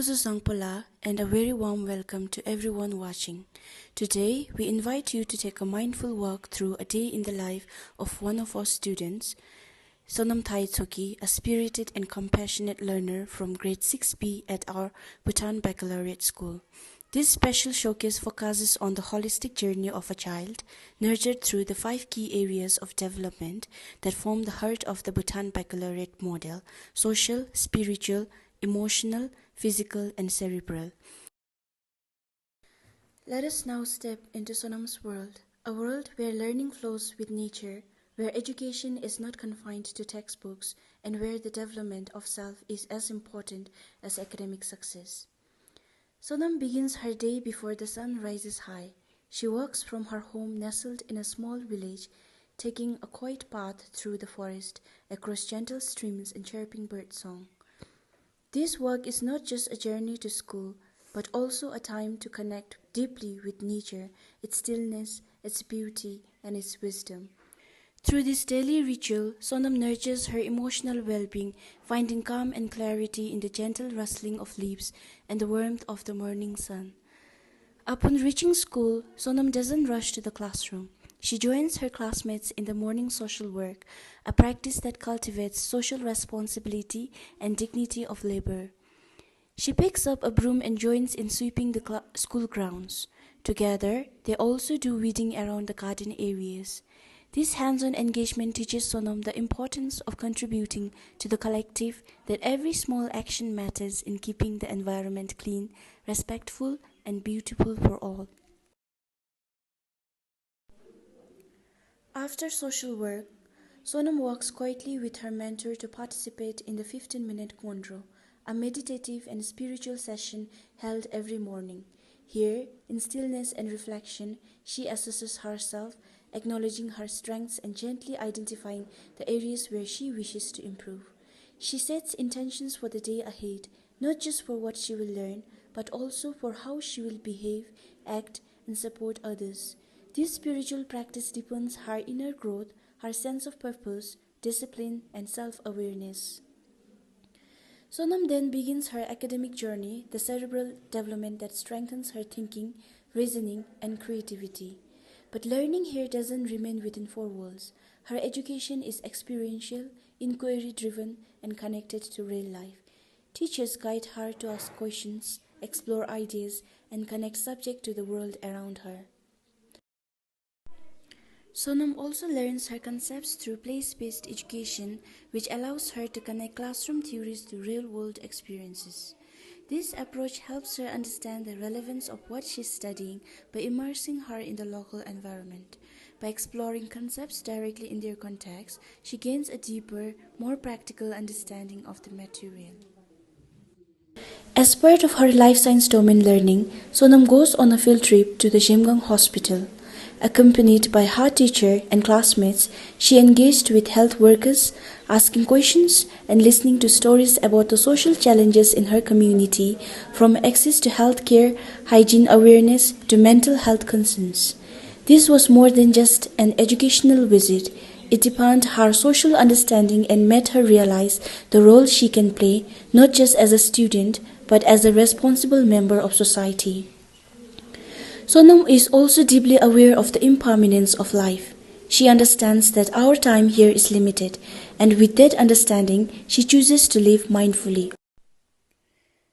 Sangpola and a very warm welcome to everyone watching. Today, we invite you to take a mindful walk through a day in the life of one of our students, Sonam Thaitsoki, a spirited and compassionate learner from grade 6B at our Bhutan Baccalaureate School. This special showcase focuses on the holistic journey of a child, nurtured through the 5 key areas of development that form the heart of the Bhutan Baccalaureate model: social, spiritual, emotional, physical, and cerebral. Let us now step into Sonam's world, a world where learning flows with nature, where education is not confined to textbooks, and where the development of self is as important as academic success. Sonam begins her day before the sun rises high. She walks from her home nestled in a small village, taking a quiet path through the forest, across gentle streams and chirping birdsong. This walk is not just a journey to school, but also a time to connect deeply with nature, its stillness, its beauty, and its wisdom. Through this daily ritual, Sonam nurtures her emotional well-being, finding calm and clarity in the gentle rustling of leaves and the warmth of the morning sun. Upon reaching school, Sonam doesn't rush to the classroom. She joins her classmates in the morning social work, a practice that cultivates social responsibility and dignity of labor. She picks up a broom and joins in sweeping the school grounds. Together, they also do weeding around the garden areas. This hands-on engagement teaches Sonam the importance of contributing to the collective, that every small action matters in keeping the environment clean, respectful, and beautiful for all. After social work, Sonam walks quietly with her mentor to participate in the 15-minute Kondro, a meditative and spiritual session held every morning. Here, in stillness and reflection, she assesses herself, acknowledging her strengths and gently identifying the areas where she wishes to improve. She sets intentions for the day ahead, not just for what she will learn, but also for how she will behave, act, and support others. This spiritual practice deepens her inner growth, her sense of purpose, discipline, and self-awareness. Sonam then begins her academic journey, the cerebral development that strengthens her thinking, reasoning, and creativity. But learning here doesn't remain within four walls. Her education is experiential, inquiry driven, and connected to real life. Teachers guide her to ask questions, explore ideas, and connect subject to the world around her. Sonam also learns her concepts through place-based education, which allows her to connect classroom theories to real-world experiences. This approach helps her understand the relevance of what she's studying by immersing her in the local environment. By exploring concepts directly in their context, she gains a deeper, more practical understanding of the material. As part of her life science domain learning, Sonam goes on a field trip to the Jemgang Hospital. Accompanied by her teacher and classmates, she engaged with health workers, asking questions and listening to stories about the social challenges in her community, from access to health care, hygiene awareness, to mental health concerns. This was more than just an educational visit. It deepened her social understanding and made her realize the role she can play, not just as a student, but as a responsible member of society. Sonam is also deeply aware of the impermanence of life. She understands that our time here is limited, and with that understanding, she chooses to live mindfully.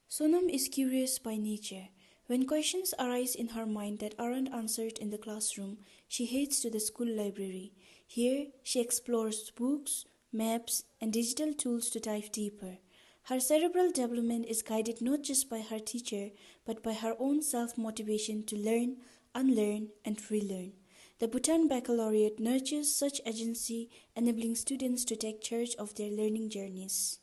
Sonam is curious by nature. When questions arise in her mind that aren't answered in the classroom, she heads to the school library. Here, she explores books, maps, and digital tools to dive deeper. Her cerebral development is guided not just by her teacher, but by her own self-motivation to learn, unlearn, and relearn. The Bhutan Baccalaureate nurtures such agency, enabling students to take charge of their learning journeys.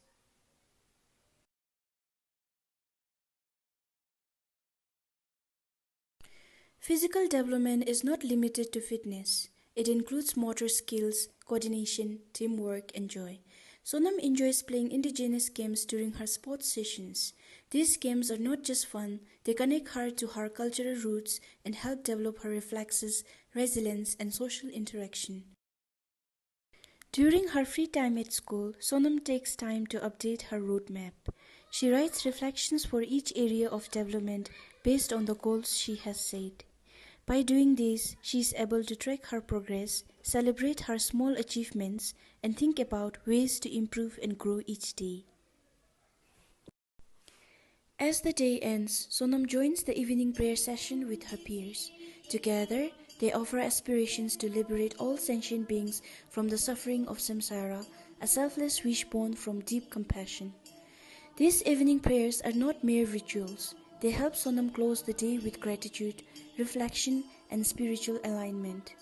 Physical development is not limited to fitness. It includes motor skills, coordination, teamwork, and joy. Sonam enjoys playing indigenous games during her sports sessions. These games are not just fun, they connect her to her cultural roots and help develop her reflexes, resilience, and social interaction. During her free time at school, Sonam takes time to update her roadmap. She writes reflections for each area of development based on the goals she has set. By doing this, she is able to track her progress, celebrate her small achievements, and think about ways to improve and grow each day. As the day ends, Sonam joins the evening prayer session with her peers. Together, they offer aspirations to liberate all sentient beings from the suffering of samsara, a selfless wish born from deep compassion. These evening prayers are not mere rituals. They help Sonam close the day with gratitude, reflection, and spiritual alignment.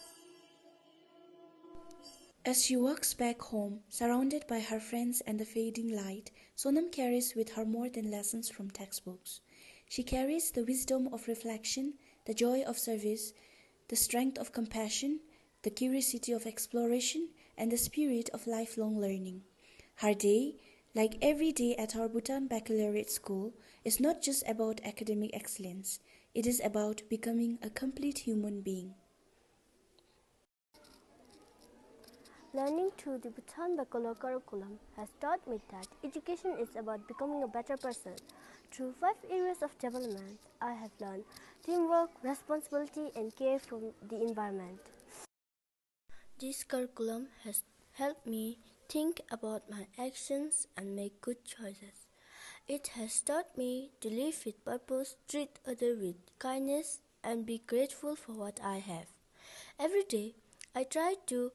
As she walks back home, surrounded by her friends and the fading light, Sonam carries with her more than lessons from textbooks. She carries the wisdom of reflection, the joy of service, the strength of compassion, the curiosity of exploration, and the spirit of lifelong learning. Her day, like every day at our Bhutan Baccalaureate School, is not just about academic excellence. It is about becoming a complete human being. Learning through the Bhutan Baccalaureate curriculum has taught me that education is about becoming a better person. Through 5 areas of development, I have learned teamwork, responsibility, and care for the environment. This curriculum has helped me think about my actions and make good choices. It has taught me to live with purpose, treat others with kindness, and be grateful for what I have. Every day, I try to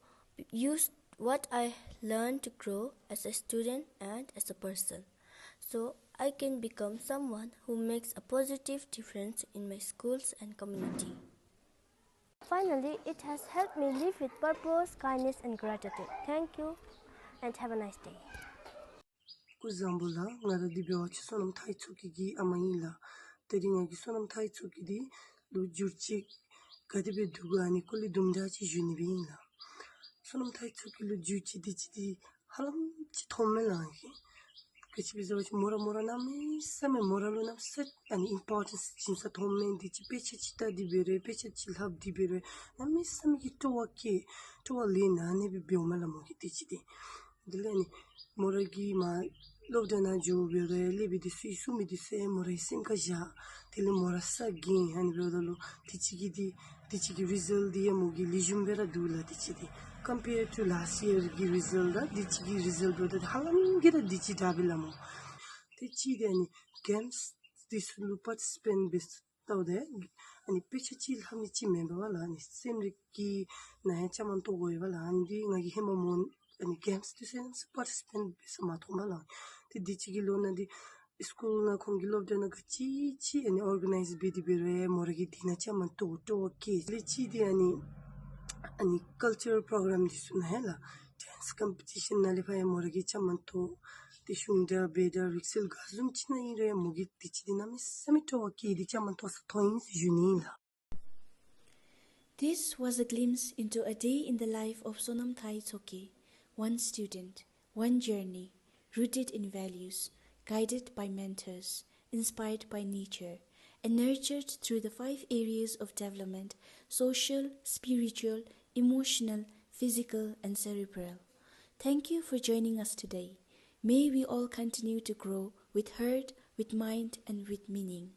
use what I learned to grow as a student and as a person, so I can become someone who makes a positive difference in my schools and community. Finally, it has helped me live with purpose, kindness, and gratitude. Thank you and have a nice day. Kuzambula ngara dibyo sonam thai chuki gi amaila teringa gi sonam thai chuki di lu jurchi kadibe dugani kuli dumja chi junibinga sonam thai chuki lu jurchi di halam chi thomela gi kichi bizo mora mora nami same mora lu nam set an importance chimsa thomen di chi peche chita dibere peche chilhab dibere nami same gi to lena ne bi biomala mo gi di dileni moragi ma Lovdana jo bere lebi di sumi di se mora sinka ja tele mora sagi hani brodolo tichigi result di amugi lijumbera dula tichidi compared to last year gi result da tichigi result do halam gira dichidabila tichidi ani games this lu participant best tawde ani pechachil hamichi member wala ani semri ki na chaman to goy wala andi ngagi hemamon and games to sense participant samatomala the dichigilo na di school na kongilo de na chi and organize bidi bere morgi dina chaman to ke chi di ani cultural program disuna hela dance competition na le fa morgi chaman to tishunda beda rixel gazum china ire mogi tichidina mis samito ke di chaman to toins junila. This was a glimpse into a day in the life of Sonam Thai Tsoke, one student, one journey, rooted in values, guided by mentors, inspired by nature, and nurtured through the 5 areas of development: social, spiritual, emotional, physical, and cerebral. Thank you for joining us today. May we all continue to grow with heart, with mind, and with meaning.